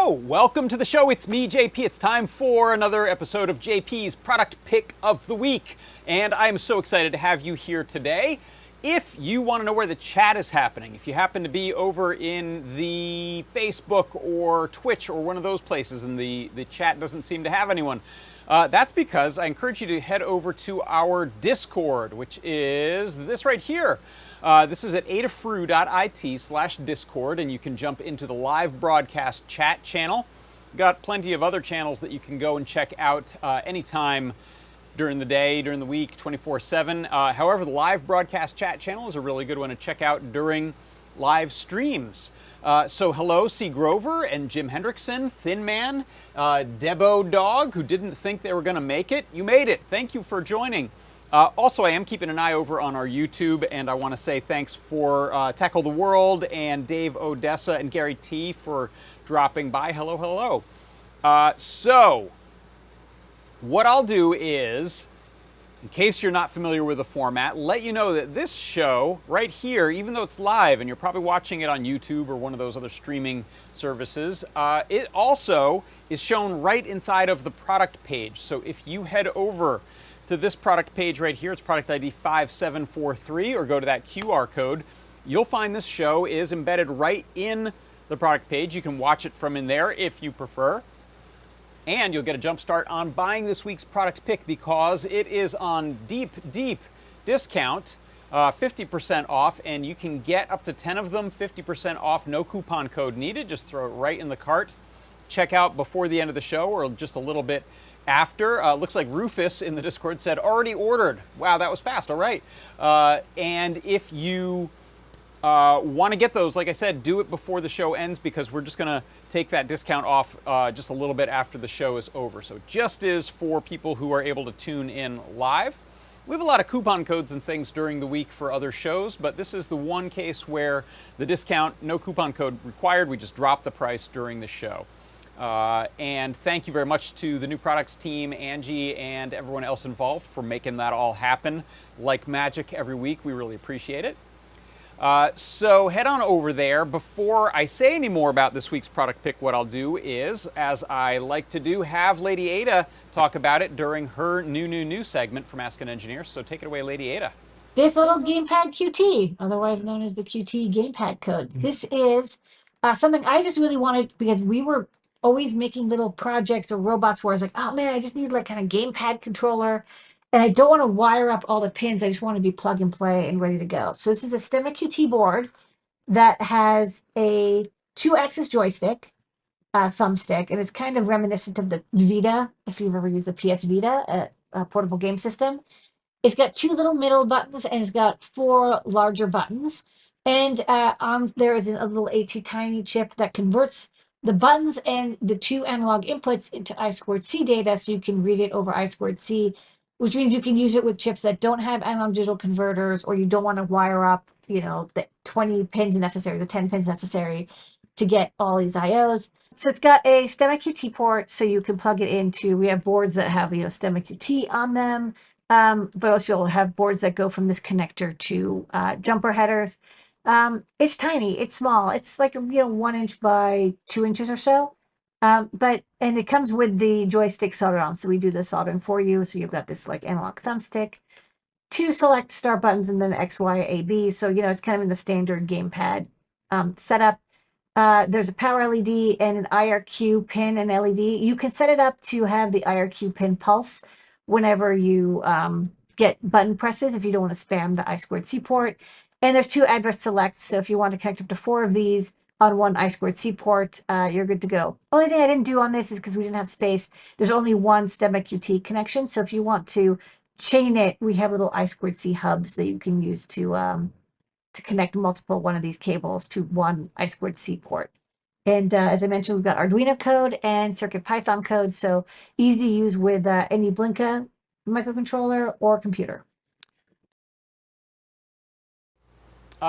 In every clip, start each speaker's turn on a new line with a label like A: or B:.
A: Hello, welcome to the show. It's me, JP. It's time for another episode of JP's Product Pick of the Week. And I'm so excited to have you here today. If you want to know where the chat is happening, if you happen to be over in the Facebook or Twitch or one of those places and the chat doesn't seem to have anyone, that's because I encourage you to head over to our Discord, which is this right here. This is at adafruit.it/discord, and you can jump into the live broadcast chat channel. Got plenty of other channels that you can go and check out anytime during the day, during the week, 24/7. However, the live broadcast chat channel is a really good one to check out during live streams. So hello, C. Grover and Jim Hendrickson, Thin Man, Debo Dog, who didn't think they were going to make it. You made it. Thank you for joining. Also, I am keeping an eye over on our YouTube, and I want to say thanks for Tackle the World and Dave Odessa and Gary T for dropping by. Hello, hello. So, what I'll do is, in case you're not familiar with the format, let you know that this show right here, even though it's live and you're probably watching it on YouTube or one of those other streaming services, it also is shown right inside of the product page. So if you head over to this product page right here, it's product ID 5743, or go to that QR code, you'll find this show is embedded right in the product page. You can watch it from in there if you prefer. And you'll get a jump start on buying this week's product pick because it is on deep discount, 50% off, and you can get up to 10 of them, 50% off, no coupon code needed. Just throw it right in the cart. Check out before the end of the show or just a little bit after. Looks like Rufus in the Discord said, already ordered. Wow, that was fast. All right. And if you want to get those, like I said, do it before the show ends because we're just going to take that discount off just a little bit after the show is over. So just is for people who are able to tune in live. We have a lot of coupon codes and things during the week for other shows, but this is the one case where the discount, no coupon code required. We just drop the price during the show. And thank you very much to the new products team, Angie, and everyone else involved for making that all happen like magic every week. We really appreciate it. So head on over there. Before I say any more about this week's product pick, what I'll do is, as I like to do, have Lady Ada talk about it during her new segment from Ask an Engineer. So take it away, Lady Ada.
B: This little Gamepad QT, otherwise known as the QT Gamepad code. This is something I just really wanted because we were always making little projects or robots where I was like, oh man, I just need like kind of Gamepad controller. And I don't want to wire up all the pins. I just want to be plug and play and ready to go. So this is a Stemma QT board that has a 2-axis joystick, thumbstick, and it's kind of reminiscent of the Vita, if you've ever used the PS Vita, a portable game system. It's got 2 little middle buttons and it's got 4 larger buttons. And there is a little AT-Tiny chip that converts the buttons and the 2 analog inputs into I2C data so you can read it over I2C, which means you can use it with chips that don't have analog digital converters, or you don't want to wire up, the 20 pins necessary, the 10 pins necessary to get all these IOs. So it's got a Stemma QT port, so you can plug it into, we have boards that have, Stemma QT on them, but also you'll have boards that go from this connector to jumper headers. It's tiny, it's small, it's like 1 inch by 2 inches or so. And it comes with the joystick soldered on, so we do the soldering for you. So you've got this like analog thumbstick, 2 select start buttons, and then X, Y, A, B. So it's kind of in the standard gamepad setup. There's a power LED and an IRQ pin and LED. You can set it up to have the IRQ pin pulse whenever you get button presses if you don't want to spam the I2C port. And there's 2 address selects, so if you want to connect up to 4 of these on one I2C port, you're good to go. Only thing I didn't do on this is because we didn't have space. There's only one Stemma QT connection, so if you want to chain it, we have little I2C hubs that you can use to connect multiple one of these cables to one I2C port. And as I mentioned, we've got Arduino code and CircuitPython code, so easy to use with any Blinka microcontroller or computer.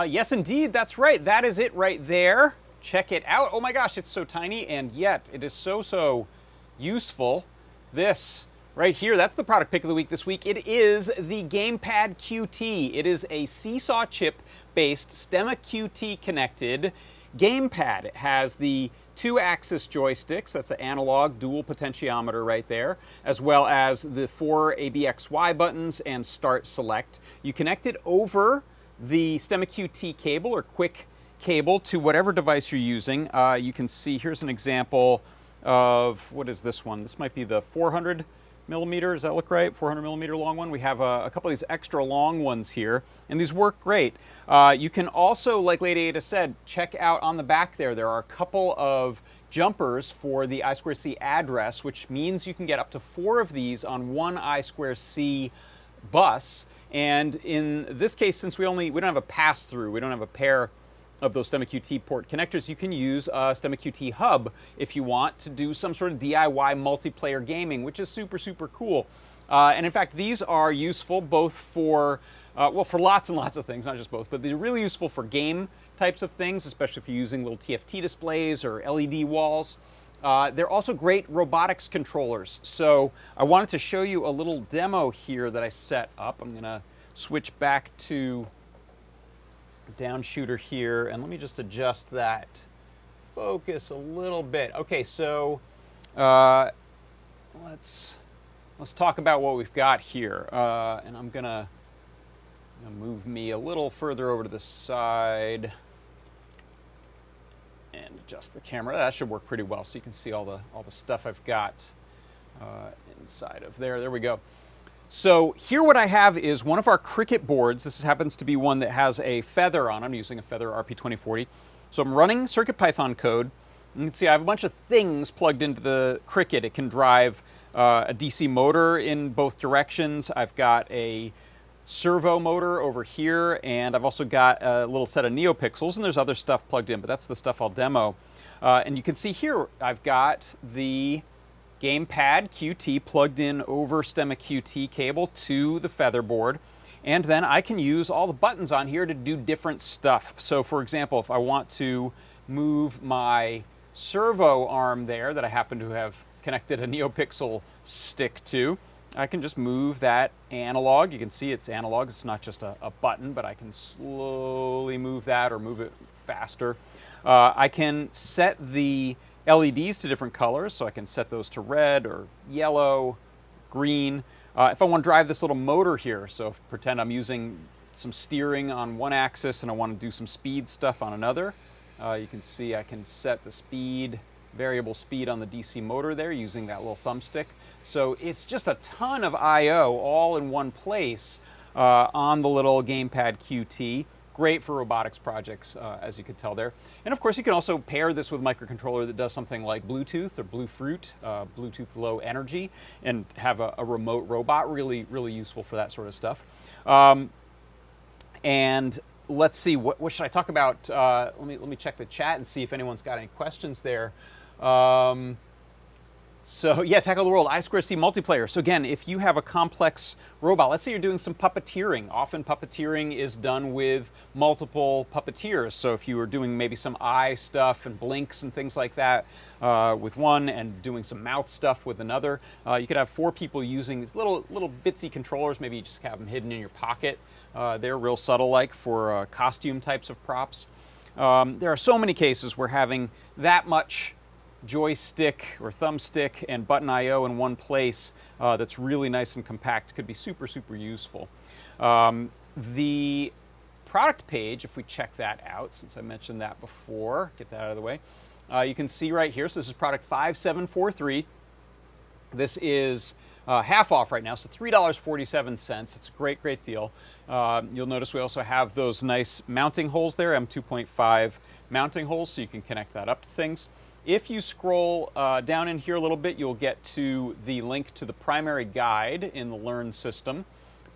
A: Yes, indeed, that's right. That is it right there. Check it out. Oh my gosh, it's so tiny, and yet it is so useful. This right here, that's the product pick of the week this week. It is the Gamepad QT. It is a seesaw chip-based Stemma QT connected gamepad. It has the 2-axis joysticks, that's an analog dual potentiometer right there, as well as the 4 ABXY buttons and start select. You connect it over the Stemma QT cable or quick cable to whatever device you're using. You can see here's an example of, what is this one? This might be the 400 millimeter, does that look right? 400 millimeter long one. We have a couple of these extra long ones here, and these work great. You can also, like Lady Ada said, check out on the back there are a couple of jumpers for the I2C address, which means you can get up to 4 of these on one I2C bus. And in this case, since we don't have a pass-through, we don't have a pair of those Stemma QT port connectors, you can use a Stemma QT hub if you want to do some sort of DIY multiplayer gaming, which is super, super cool. And in fact, these are useful both for, well, for lots and lots of things, not just both, but they're really useful for game types of things, especially if you're using little TFT displays or LED walls. They're also great robotics controllers. So I wanted to show you a little demo here that I set up. I'm gonna switch back to down shooter here, and let me just adjust that focus a little bit. Okay, so let's talk about what we've got here, and I'm gonna move me a little further over to the side and adjust the camera. That should work pretty well, so you can see all the stuff I've got inside of there. There we go. So here what I have is one of our Cricut boards. This happens to be one that has a Feather on. I'm using a Feather RP2040. So I'm running CircuitPython code. You can see I have a bunch of things plugged into the Cricut. It can drive a DC motor in both directions. I've got a servo motor over here, and I've also got a little set of NeoPixels, and there's other stuff plugged in, but that's the stuff I'll demo. And you can see here I've got the Gamepad QT plugged in over Stemma QT cable to the Feather board, and then I can use all the buttons on here to do different stuff. So for example, if I want to move my servo arm there that I happen to have connected a NeoPixel stick to, I can just move that analog. You can see it's analog, it's not just a button, but I can slowly move that or move it faster. I can set the LEDs to different colors, so I can set those to red or yellow, green. If I want to drive this little motor here, so pretend I'm using some steering on one axis and I want to do some speed stuff on another, you can see I can set the speed, variable speed on the DC motor there using that little thumbstick. So it's just a ton of I/O all in one place on the little Gamepad QT. Great for robotics projects, as you could tell there. And of course, you can also pair this with a microcontroller that does something like Bluetooth or Bluefruit, Bluetooth Low Energy, and have a remote robot. Really, really useful for that sort of stuff. And let's see, what should I talk about? Let me check the chat and see if anyone's got any questions there. So yeah, Tackle the World, I2C multiplayer. So again, if you have a complex robot, let's say you're doing some puppeteering. Often puppeteering is done with multiple puppeteers. So if you were doing maybe some eye stuff and blinks and things like that with one, and doing some mouth stuff with another, you could have 4 people using these little bitsy controllers. Maybe you just have them hidden in your pocket. They're real subtle, like for costume types of props. There are so many cases where having that much joystick or thumbstick and button I/O in one place that's really nice and compact could be super, super useful. The product page, if we check that out, since I mentioned that before, get that out of the way, you can see right here, so this is product 5743. This is half off right now, so $3.47. It's a great, great deal. You'll notice we also have those nice mounting holes there, M2.5 mounting holes, so you can connect that up to things. If you scroll down in here a little bit, you'll get to the link to the primary guide in the Learn system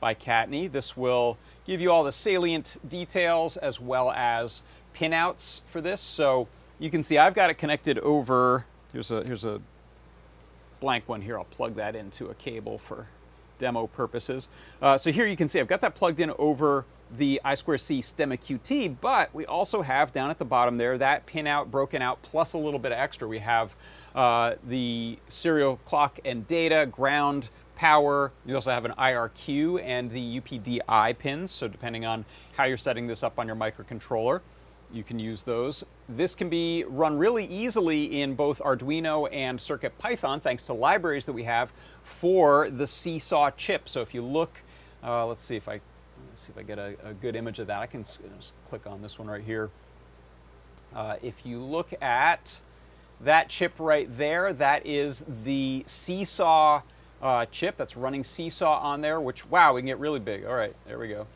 A: by Kattni. This will give you all the salient details as well as pinouts for this. So you can see I've got it connected over, here's a blank one here. I'll plug that into a cable for demo purposes. So here you can see I've got that plugged in over the I2C Stemma QT, but we also have down at the bottom there that pinout broken out plus a little bit of extra. We have the serial clock and data, ground, power. You also have an IRQ and the UPDI pins, so depending on how you're setting this up on your microcontroller. you can use those. This can be run really easily in both Arduino and CircuitPython, thanks to libraries that we have for the seesaw chip. So if you look, let's see if I get a good image of that. I can just click on this one right here. If you look at that chip right there, that is the seesaw chip that's running seesaw on there, which, wow, we can get really big. All right, there we go.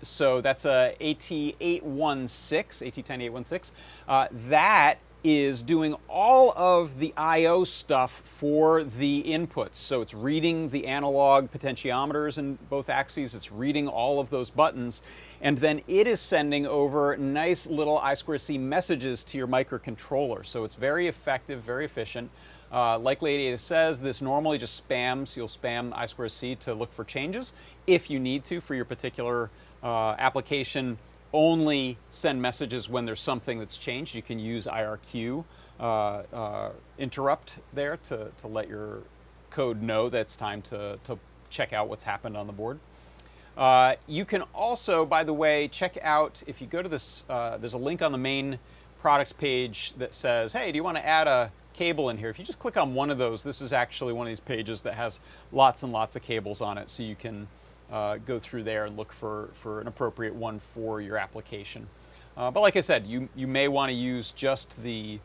A: So that's a AT816. That is doing all of the I/O stuff for the inputs. So it's reading the analog potentiometers in both axes. It's reading all of those buttons, and then it is sending over nice little I2C messages to your microcontroller. So it's very effective, very efficient. Like Lady Ada says, this normally just spams. You'll spam I2C to look for changes. If you need to for your particular application, only send messages when there's something that's changed. You can use IRQ interrupt there to let your code know that it's time to check out what's happened on the board. You can also, by the way, check out, if you go to this, there's a link on the main product page that says, hey, do you want to add a cable in here? If you just click on one of those, this is actually one of these pages that has lots and lots of cables on it, so you can go through there and look for an appropriate one for your application. But like I said, you may want to use just the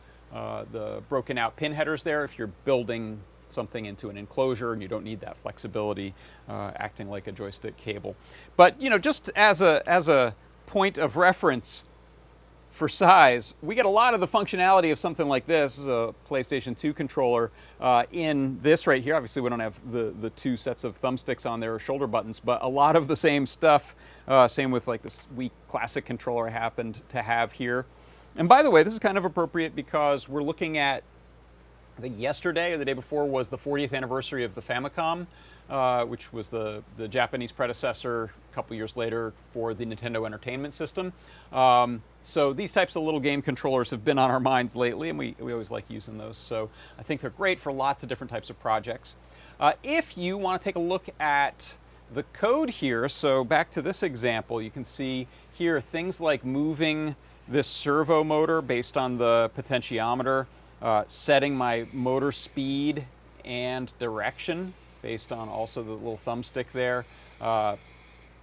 A: broken out pin headers there if you're building something into an enclosure and you don't need that flexibility acting like a joystick cable. But just as a point of reference for size, we get a lot of the functionality of something like this. This is a PlayStation 2 controller in this right here. Obviously, we don't have the two sets of thumbsticks on there or shoulder buttons, but a lot of the same stuff. Same with like this Wii Classic controller I happened to have here. And by the way, this is kind of appropriate because we're looking at, I think yesterday or the day before was the 40th anniversary of the Famicom, which was the Japanese predecessor a couple years later for the Nintendo Entertainment System. So these types of little game controllers have been on our minds lately, and we always like using those. So I think they're great for lots of different types of projects. If you want to take a look at the code here, so back to this example, you can see here things like moving this servo motor based on the potentiometer, setting my motor speed and direction based on also the little thumbstick there,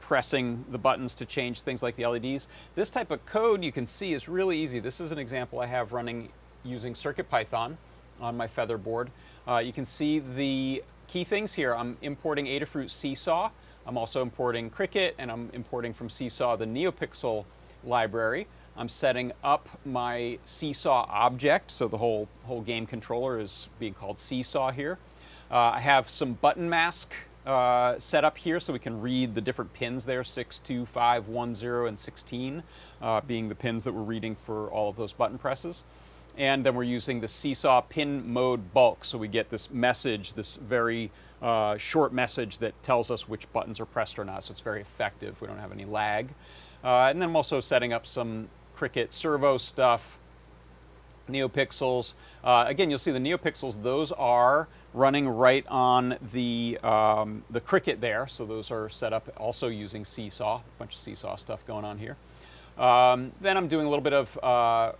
A: pressing the buttons to change things like the LEDs. This type of code you can see is really easy. This is an example I have running using CircuitPython on my Feather board. You can see the key things here. I'm importing Adafruit Seesaw. I'm also importing Cricket, and I'm importing from Seesaw the NeoPixel library. I'm setting up my Seesaw object, so the whole game controller is being called Seesaw here. I have some button mask set up here so we can read the different pins there, 6, 2, 5, 1, 0, and 16 being the pins that we're reading for all of those button presses. And then we're using the Seesaw pin mode bulk, so we get this message, this very short message that tells us which buttons are pressed or not, so it's very effective. We don't have any lag. And then I'm also setting up some Cricket servo stuff, NeoPixels. Again, you'll see the NeoPixels, those are running right on the Cricket there, so those are set up also using Seesaw, a bunch of Seesaw stuff going on here. Then I'm doing a little bit of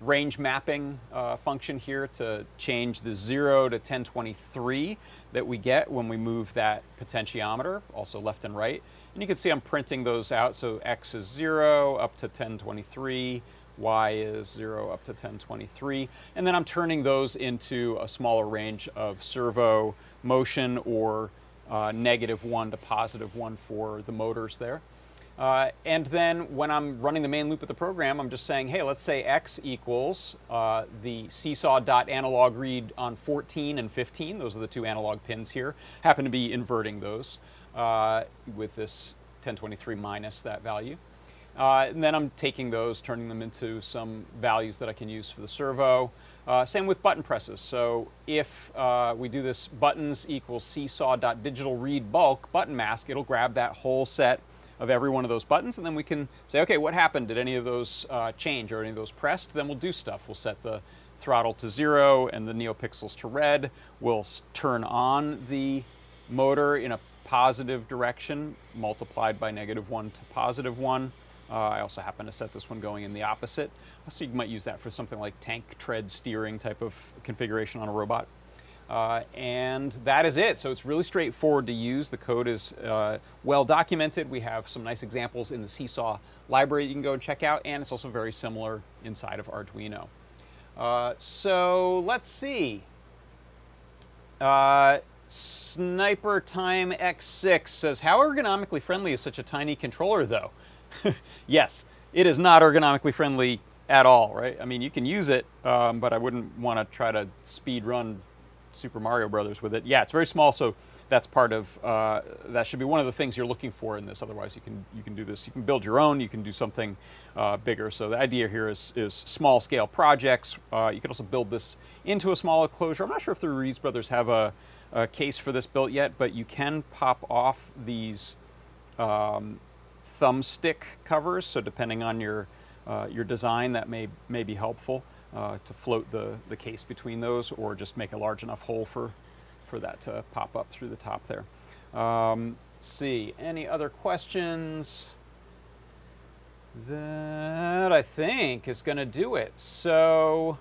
A: range mapping function here to change the 0 to 1023 that we get when we move that potentiometer, also left and right. And you can see I'm printing those out, so X is 0 up to 1023, Y is 0 up to 1023, and then I'm turning those into a smaller range of servo motion or -1 to +1 for the motors there. And then when I'm running the main loop of the program, I'm just saying, hey, let's say X equals the seesaw.analog read on 14 and 15. Those are the two analog pins here. Happen to be inverting those with this 1023 minus that value. And then I'm taking those, turning them into some values that I can use for the servo. Same with button presses. So if we do this buttons equals seesaw.digital read bulk button mask, it'll grab that whole set of every one of those buttons, and then we can say, okay, what happened? Did any of those change or any of those pressed? Then we'll do stuff. We'll set the throttle to 0 and the NeoPixels to red. We'll turn on the motor in a positive direction, multiplied by -1 to +1. I also happen to set this one going in the opposite. So you might use that for something like tank tread steering type of configuration on a robot. And that is it. So it's really straightforward to use. The code is well documented. We have some nice examples in the Seesaw library you can go and check out, and it's also very similar inside of Arduino. So let's see. Sniper Time X6 says, how ergonomically friendly is such a tiny controller though? Yes, it is not ergonomically friendly at all, right? I mean, you can use it, but I wouldn't want to try to speed run Super Mario Brothers with it. Yeah, it's very small, so that's part of, that should be one of the things you're looking for in this. Otherwise, you can do this. You can build your own. You can do something bigger. So the idea here is small scale projects. You can also build this into a small enclosure. I'm not sure if the Ruiz brothers have a case for this built yet, but you can pop off these thumbstick covers. So depending on your design, that may be helpful to float the case between those, or just make a large enough hole for that to pop up through the top there. Let's see, any other questions? That I think is going to do it. So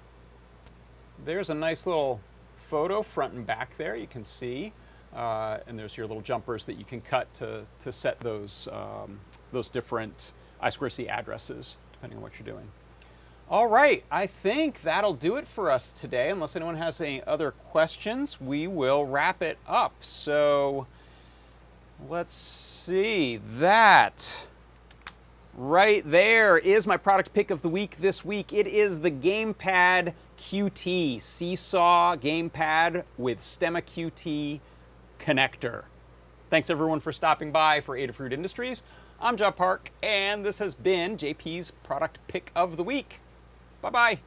A: there's a nice little photo front and back there you can see, and there's your little jumpers that you can cut to set those different I2C addresses depending on what you're doing. All right, I think that'll do it for us today. Unless anyone has any other questions, we will wrap it up. So let's see, that right there is my product pick of the week this week. It is the Gamepad QT, Seesaw Gamepad with Stemma QT connector. Thanks everyone for stopping by for Adafruit Industries. I'm John Park, and this has been JP's product pick of the week. Bye-bye.